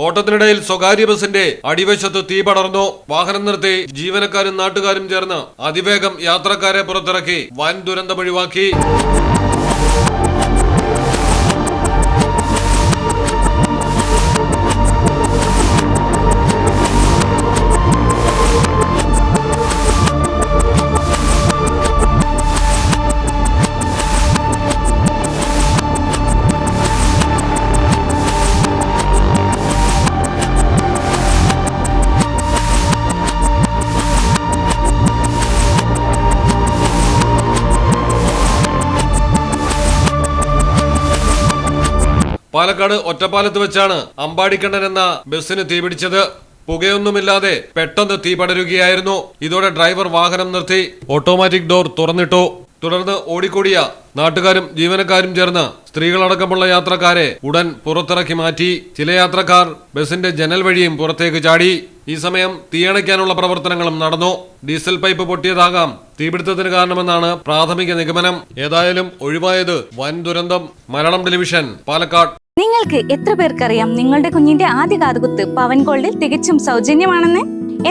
ഓട്ടത്തിനിടയിൽ സ്വകാര്യ ബസിന്റെ അടിവശത്ത് തീ പടർന്നു. വാഹനം നിർത്തി ജീവനക്കാരും നാട്ടുകാരും ചേർന്ന് അതിവേഗം യാത്രക്കാരെ പുറത്തിറക്കി വൻ ദുരന്തമൊഴിവാക്കി. പാലക്കാട് ഒറ്റപ്പാലത്ത് വെച്ചാണ് അമ്പാടിക്കണ്ണൻ എന്ന ബസ്സിന് തീപിടിച്ചത്. പുകയൊന്നുമില്ലാതെ പെട്ടെന്ന് തീ പടരുകയായിരുന്നു. ഇതോടെ ഡ്രൈവർ വാഹനം നിർത്തി ഓട്ടോമാറ്റിക് ഡോർ തുറന്നിട്ടു. തുടർന്ന് ഓടിക്കൂടിയ നാട്ടുകാരും ജീവനക്കാരും ചേർന്ന് സ്ത്രീകളടക്കമുള്ള യാത്രക്കാരെ ഉടൻ പുറത്തിറക്കി മാറ്റി. ചില യാത്രക്കാർ ബസിന്റെ ജനൽ വഴിയും പുറത്തേക്ക് ചാടി. ഈ സമയം തീയണയ്ക്കാനുള്ള പ്രവർത്തനങ്ങളും നടന്നു. ഡീസൽ പൈപ്പ് പൊട്ടിയതാകാം തീപിടുത്തത്തിന് കാരണമെന്നാണ് പ്രാഥമിക നിഗമനം. ഏതായാലും ഒഴിവായത് വൻ ദുരന്തം. മലയാളം ടെലിവിഷൻ, പാലക്കാട്. നിങ്ങൾക്ക് എത്ര പേർക്കറിയാം നിങ്ങളുടെ കുഞ്ഞിന്റെ ആദ്യ കാതുകുത്ത് പവൻ ഗോൾഡിൽ തികച്ചും സൗജന്യമാണെന്ന്?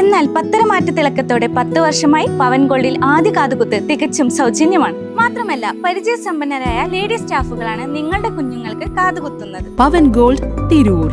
എന്നാൽ പത്തരമാറ്റ തിളക്കത്തോടെ 10 വർഷമായി പവൻ ഗോൾഡിൽ ആദ്യ കാതുകുത്ത് തികച്ചും സൗജന്യമാണ്. മാത്രമല്ല, പരിചയസമ്പന്നരായ ലേഡി സ്റ്റാഫുകളാണ് നിങ്ങളുടെ കുഞ്ഞുങ്ങൾക്ക് കാതുകുത്തുന്നത്. പവൻ ഗോൾഡ്, തിരൂർ.